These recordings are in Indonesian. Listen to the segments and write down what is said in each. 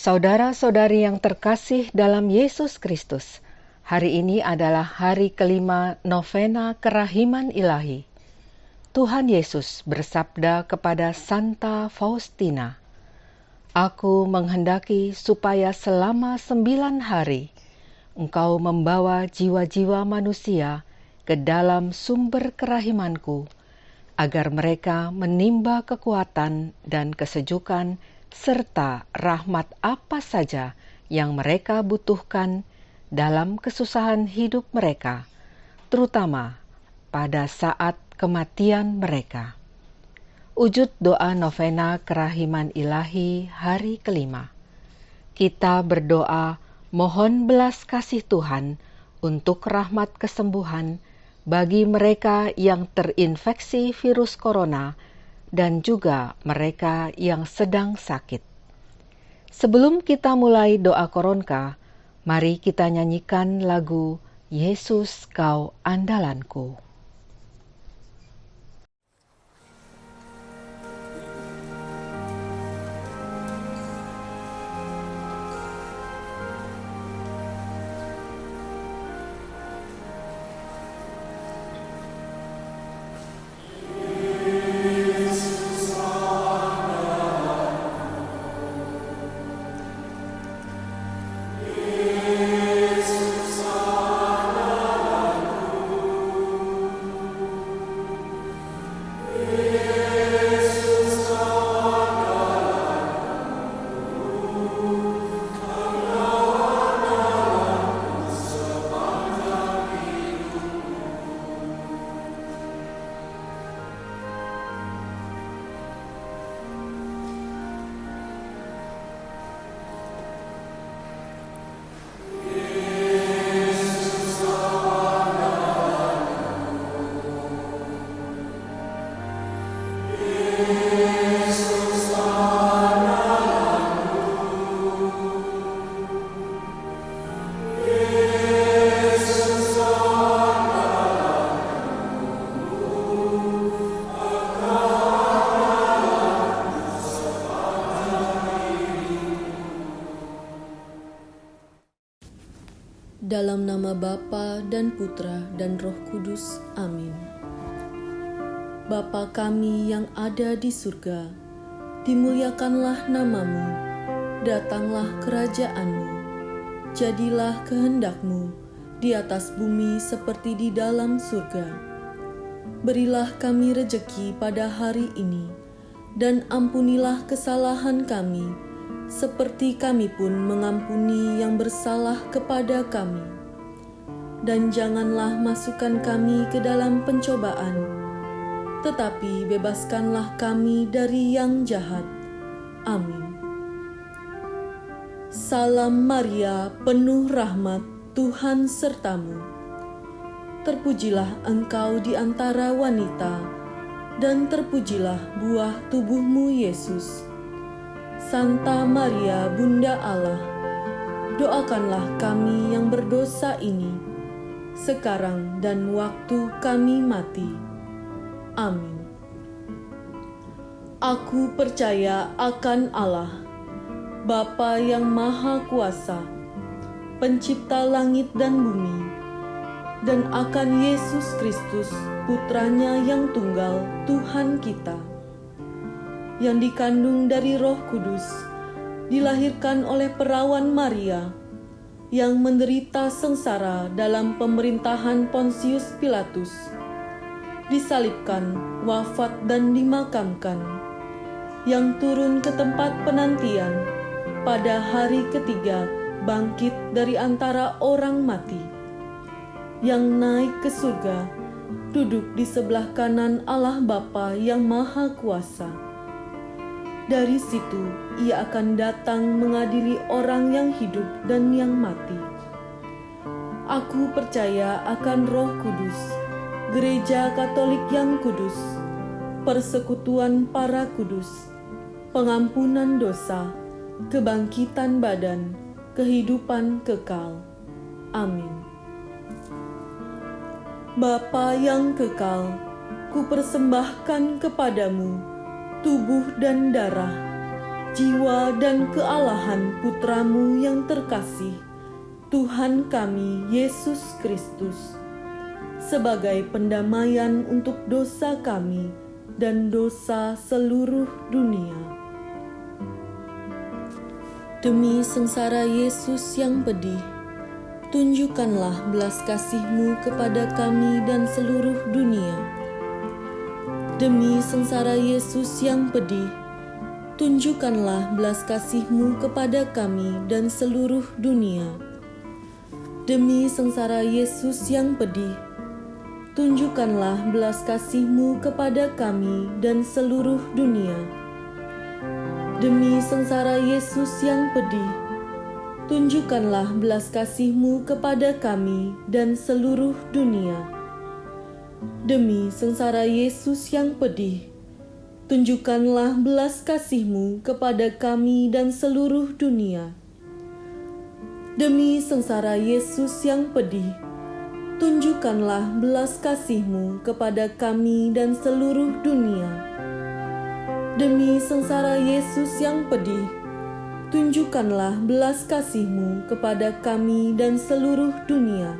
Saudara-saudari yang terkasih dalam Yesus Kristus, hari ini adalah hari kelima novena kerahiman ilahi. Tuhan Yesus bersabda kepada Santa Faustina, "Aku menghendaki supaya selama 9 hari engkau membawa jiwa-jiwa manusia ke dalam sumber kerahimanku, agar mereka menimba kekuatan dan kesejukan serta rahmat apa saja yang mereka butuhkan dalam kesusahan hidup mereka, terutama pada saat kematian mereka." Wujud doa novena kerahiman ilahi hari kelima. Kita berdoa mohon belas kasih Tuhan untuk rahmat kesembuhan bagi mereka yang terinfeksi virus corona dan juga mereka yang sedang sakit. Sebelum kita mulai doa koronka, mari kita nyanyikan lagu Yesus Kau Andalanku. Dalam nama Bapa dan Putra dan Roh Kudus. Amin. Bapa kami yang ada di surga, dimuliakanlah namamu, datanglah kerajaanmu, jadilah kehendak-Mu di atas bumi seperti di dalam surga. Berilah kami rejeki pada hari ini, dan ampunilah kesalahan kami, seperti kami pun mengampuni yang bersalah kepada kami. Dan janganlah masukkan kami ke dalam pencobaan, tetapi bebaskanlah kami dari yang jahat. Amin. Salam Maria, penuh rahmat, Tuhan sertamu. Terpujilah engkau di antara wanita, dan terpujilah buah tubuhmu, Yesus. Santa Maria, Bunda Allah, doakanlah kami yang berdosa ini, sekarang dan waktu kami mati. Amin. Aku percaya akan Allah, Bapa yang Maha Kuasa, Pencipta langit dan bumi, dan akan Yesus Kristus, Putranya yang tunggal, Tuhan kita, yang dikandung dari Roh Kudus, dilahirkan oleh perawan Maria, yang menderita sengsara dalam pemerintahan Pontius Pilatus, disalibkan, wafat dan dimakamkan, yang turun ke tempat penantian, pada hari ketiga bangkit dari antara orang mati, yang naik ke surga, duduk di sebelah kanan Allah Bapa yang Maha Kuasa. Dari situ ia akan datang mengadili orang yang hidup dan yang mati. Aku percaya akan Roh Kudus, Gereja Katolik yang kudus, persekutuan para kudus, pengampunan dosa, kebangkitan badan, kehidupan kekal. Amin. Bapa yang kekal, kupersembahkan kepadamu tubuh dan darah, jiwa dan kealahan Putra-Mu yang terkasih, Tuhan kami Yesus Kristus, sebagai pendamaian untuk dosa kami dan dosa seluruh dunia. Demi sengsara Yesus yang pedih, tunjukkanlah belas kasih-Mu kepada kami dan seluruh dunia. Demi sengsara Yesus yang pedih, tunjukkanlah belas kasih-Mu kepada kami dan seluruh dunia. Demi sengsara Yesus yang pedih, tunjukkanlah belas kasih-Mu kepada kami dan seluruh dunia. Demi sengsara Yesus yang pedih, tunjukkanlah belas kasih-Mu kepada kami dan seluruh dunia. Demi sengsara Yesus yang pedih, tunjukkanlah belas kasih-Mu kepada kami dan seluruh dunia. Demi sengsara Yesus yang pedih, tunjukkanlah belas kasih-Mu kepada kami dan seluruh dunia. Demi sengsara Yesus yang pedih, tunjukkanlah belas kasih-Mu kepada kami dan seluruh dunia.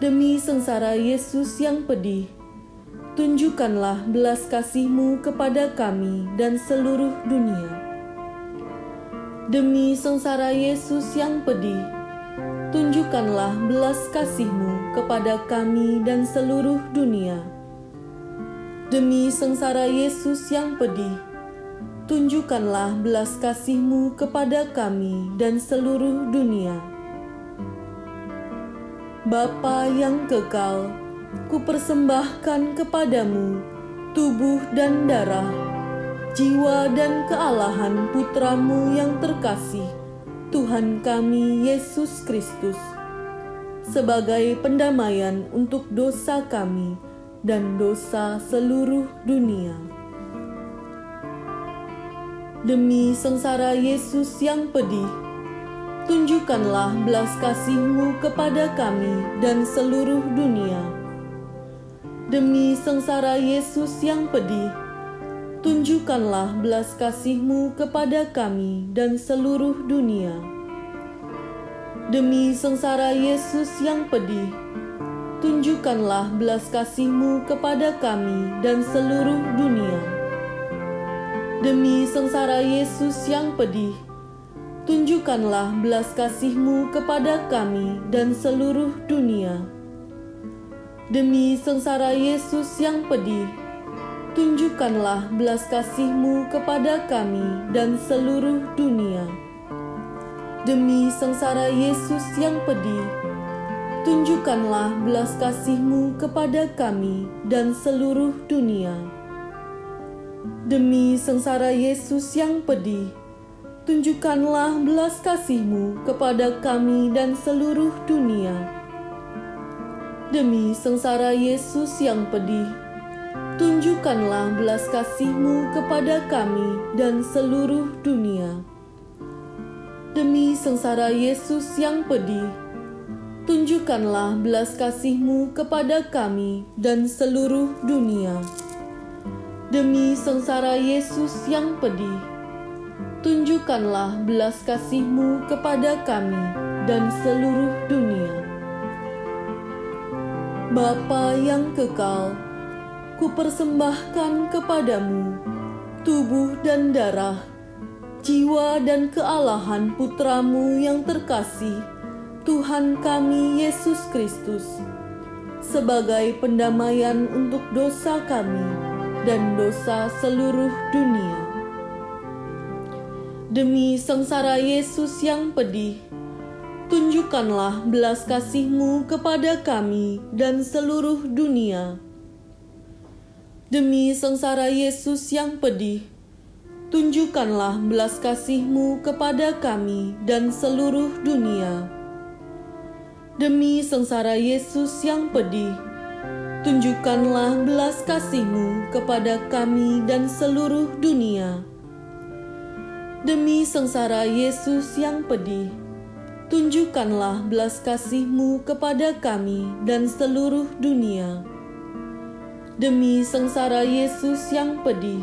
Demi sengsara Yesus yang pedih, tunjukkanlah belas kasih-Mu kepada kami dan seluruh dunia. Demi sengsara Yesus yang pedih, tunjukkanlah belas kasih-Mu kepada kami dan seluruh dunia. Demi sengsara Yesus yang pedih, tunjukkanlah belas kasih-Mu kepada kami dan seluruh dunia. Bapa yang kekal, kupersembahkan kepadamu tubuh dan darah, jiwa dan kealahan Putra-Mu yang terkasih, Tuhan kami Yesus Kristus, sebagai pendamaian untuk dosa kami dan dosa seluruh dunia. Demi sengsara Yesus yang pedih, tunjukkanlah belas kasih-Mu kepada kami dan seluruh dunia. Demi sengsara Yesus yang pedih, tunjukkanlah belas kasih-Mu kepada kami dan seluruh dunia. Demi sengsara Yesus yang pedih, tunjukkanlah belas kasih-Mu kepada kami dan seluruh dunia. Demi sengsara Yesus yang pedih, tunjukkanlah belas kasih-Mu kepada kami dan seluruh dunia. Demi sengsara Yesus yang pedih, tunjukkanlah belas kasih-Mu kepada kami dan seluruh dunia. Demi sengsara Yesus yang pedih, tunjukkanlah belas kasih-Mu kepada kami dan seluruh dunia. Demi sengsara Yesus yang pedih, tunjukkanlah belas kasih-Mu kepada kami dan seluruh dunia. Demi sengsara Yesus yang pedih, tunjukkanlah belas kasih-Mu kepada kami dan seluruh dunia. Demi sengsara Yesus yang pedih, tunjukkanlah belas kasih-Mu kepada kami dan seluruh dunia. Demi sengsara Yesus yang pedih, tunjukkanlah belas kasih-Mu kepada kami dan seluruh dunia. Bapa yang kekal, kupersembahkan kepadamu tubuh dan darah, jiwa dan kealahan Putra-Mu yang terkasih, Tuhan kami Yesus Kristus, sebagai pendamaian untuk dosa kami dan dosa seluruh dunia. Demi sengsara Yesus yang pedih, tunjukkanlah belas kasih-Mu kepada kami dan seluruh dunia. Demi sengsara Yesus yang pedih, tunjukkanlah belas kasih-Mu kepada kami dan seluruh dunia. Demi sengsara Yesus yang pedih, tunjukkanlah belas kasih-Mu kepada kami dan seluruh dunia. Demi sengsara Yesus yang pedih, tunjukkanlah belas kasih-Mu kepada kami dan seluruh dunia. Demi sengsara Yesus yang pedih,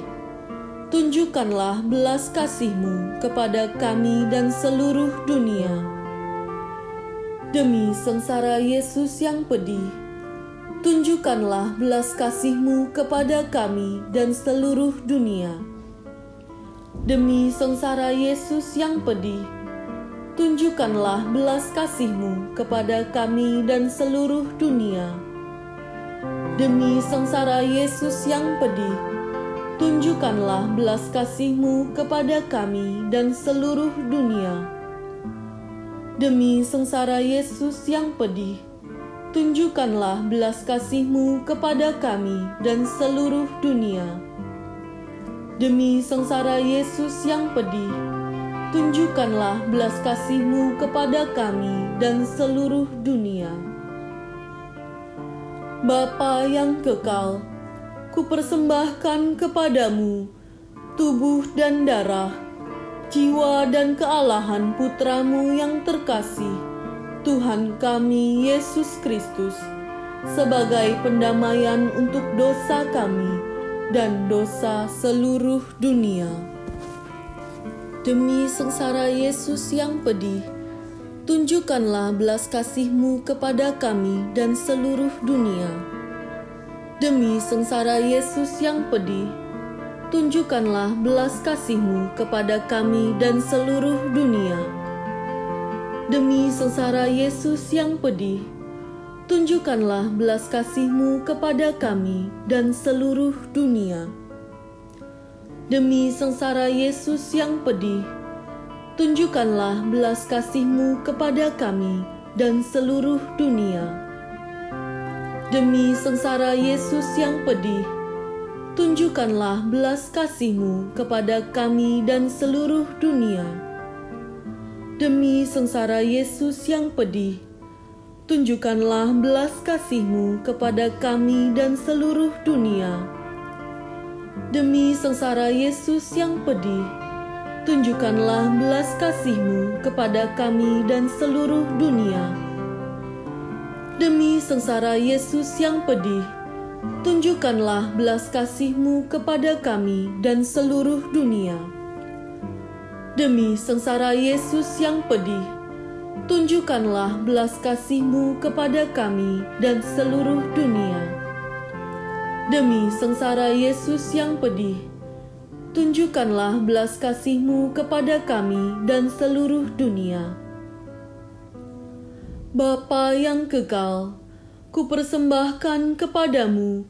tunjukkanlah belas kasih-Mu kepada kami dan seluruh dunia. Demi sengsara Yesus yang pedih, tunjukkanlah belas kasih-Mu kepada kami dan seluruh dunia. Demi sengsara Yesus yang pedih, tunjukkanlah belas kasih-Mu kepada kami dan seluruh dunia. Demi sengsara Yesus yang pedih, tunjukkanlah belas kasih-Mu kepada kami dan seluruh dunia. Demi sengsara Yesus yang pedih, tunjukkanlah belas kasih-Mu kepada kami dan seluruh dunia. Demi sengsara Yesus yang pedih, tunjukkanlah belas kasih-Mu kepada kami dan seluruh dunia. Bapa yang kekal, kupersembahkan kepadamu tubuh dan darah, jiwa dan kealahan Putra-Mu yang terkasih, Tuhan kami Yesus Kristus, sebagai pendamaian untuk dosa kami dan dosa seluruh dunia. Demi sengsara Yesus yang pedih, tunjukkanlah belas kasih-Mu kepada kami dan seluruh dunia. Demi sengsara Yesus yang pedih, tunjukkanlah belas kasih-Mu kepada kami dan seluruh dunia. Demi sengsara Yesus yang pedih, tunjukkanlah belas kasih-Mu kepada kami dan seluruh dunia. Demi sengsara Yesus yang pedih, tunjukkanlah belas kasih-Mu kepada kami dan seluruh dunia. Demi sengsara Yesus yang pedih, tunjukkanlah belas kasih-Mu kepada kami dan seluruh dunia. Demi sengsara Yesus yang pedih, tunjukkanlah belas kasih-Mu kepada kami dan seluruh dunia. Demi sengsara Yesus yang pedih, tunjukkanlah belas kasih-Mu kepada kami dan seluruh dunia. Demi sengsara Yesus yang pedih, tunjukkanlah belas kasih-Mu kepada kami dan seluruh dunia. Demi sengsara Yesus yang pedih, tunjukkanlah belas kasih-Mu kepada kami dan seluruh dunia. Demi sengsara Yesus yang pedih, tunjukkanlah belas kasih-Mu kepada kami dan seluruh dunia. Bapa yang kekal, kupersembahkan kepadamu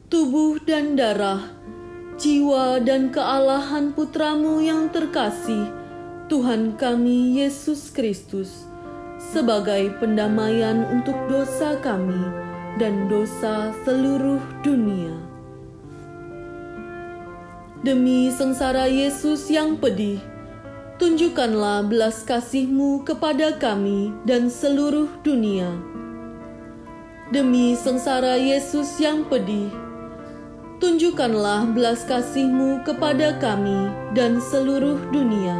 tubuh dan darah, jiwa dan kealahan Putra-Mu yang terkasih, Tuhan kami Yesus Kristus, sebagai pendamaian untuk dosa kami dan dosa seluruh dunia. Demi sengsara Yesus yang pedih, tunjukkanlah belas kasih-Mu kepada kami dan seluruh dunia. Demi sengsara Yesus yang pedih, tunjukkanlah belas kasih-Mu kepada kami dan seluruh dunia.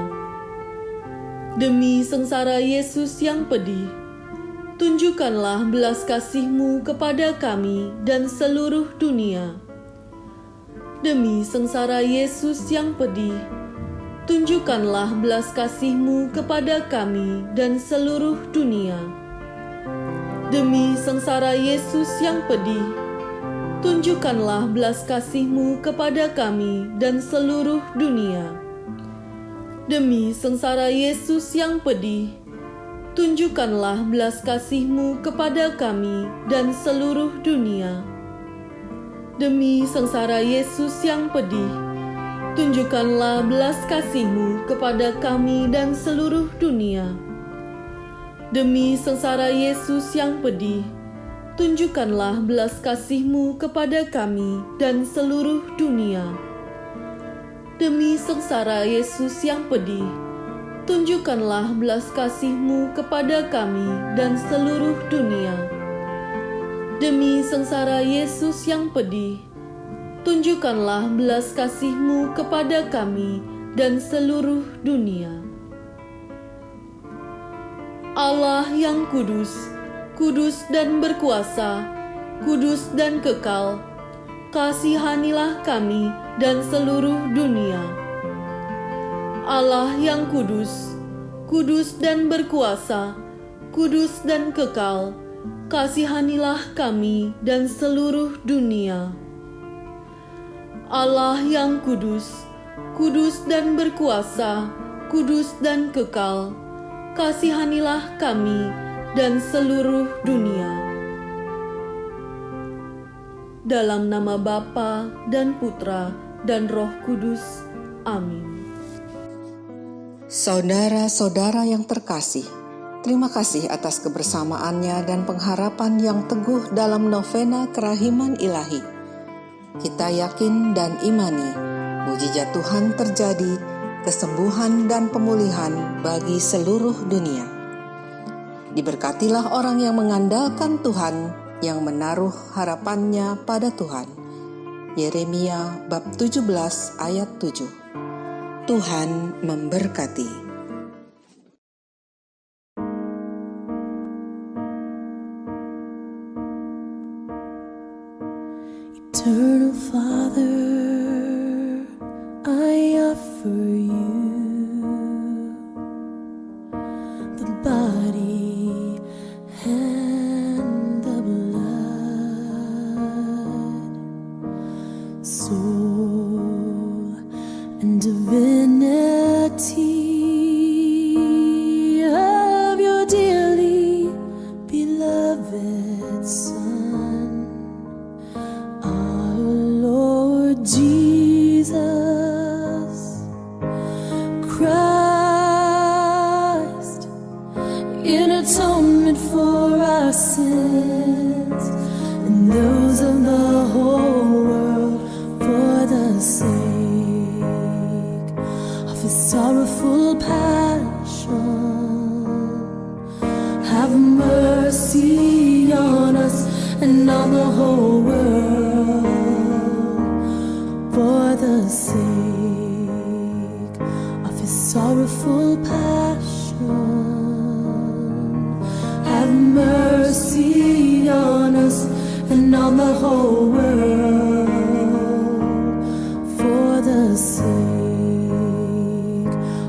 Demi sengsara Yesus yang pedih, tunjukkanlah belas kasih-Mu kepada kami dan seluruh dunia. Demi sengsara Yesus yang pedih, tunjukkanlah belas kasih-Mu kepada kami dan seluruh dunia. Demi sengsara Yesus yang pedih, tunjukkanlah belas kasih-Mu kepada kami dan seluruh dunia. Demi sengsara Yesus yang pedih, tunjukkanlah belas kasih-Mu kepada kami dan seluruh dunia. Demi sengsara Yesus yang pedih, tunjukkanlah belas kasih-Mu kepada kami dan seluruh dunia. Demi sengsara Yesus yang pedih, tunjukkanlah belas kasih-Mu kepada kami dan seluruh dunia. Demi sengsara Yesus yang pedih, tunjukkanlah belas kasih-Mu kepada kami dan seluruh dunia. Demi sengsara Yesus yang pedih, tunjukkanlah belas kasih-Mu kepada kami dan seluruh dunia. Allah yang kudus, kudus dan berkuasa, kudus dan kekal, kasihanilah kami dan seluruh dunia. Allah yang kudus, kudus dan berkuasa, kudus dan kekal, kasihanilah kami dan seluruh dunia. Allah yang kudus, kudus dan berkuasa, kudus dan kekal, kasihanilah kami dan seluruh dunia. Dalam nama Bapa dan Putra dan Roh Kudus. Amin. Saudara-saudara yang terkasih, terima kasih atas kebersamaannya dan pengharapan yang teguh dalam novena kerahiman ilahi. Kita yakin dan imani, mujizat Tuhan terjadi, kesembuhan dan pemulihan bagi seluruh dunia. Diberkatilah orang yang mengandalkan Tuhan, yang menaruh harapannya pada Tuhan. Yeremia bab 17 ayat 7. Tuhan memberkati. Eternal Father, I offer you the body and the blood, soul and divinity of your dearly beloved Son, our Lord Jesus Christ, in atonement for our sins and those of the whole world, for the sake of his sorrowful passion. Have mercy on us and on the whole world, for the sake of his sorrowful passion. Have mercy on us and on the whole world, for the sake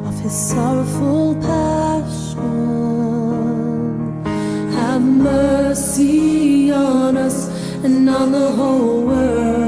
of his sorrowful passion. Have mercy on us and on the whole world,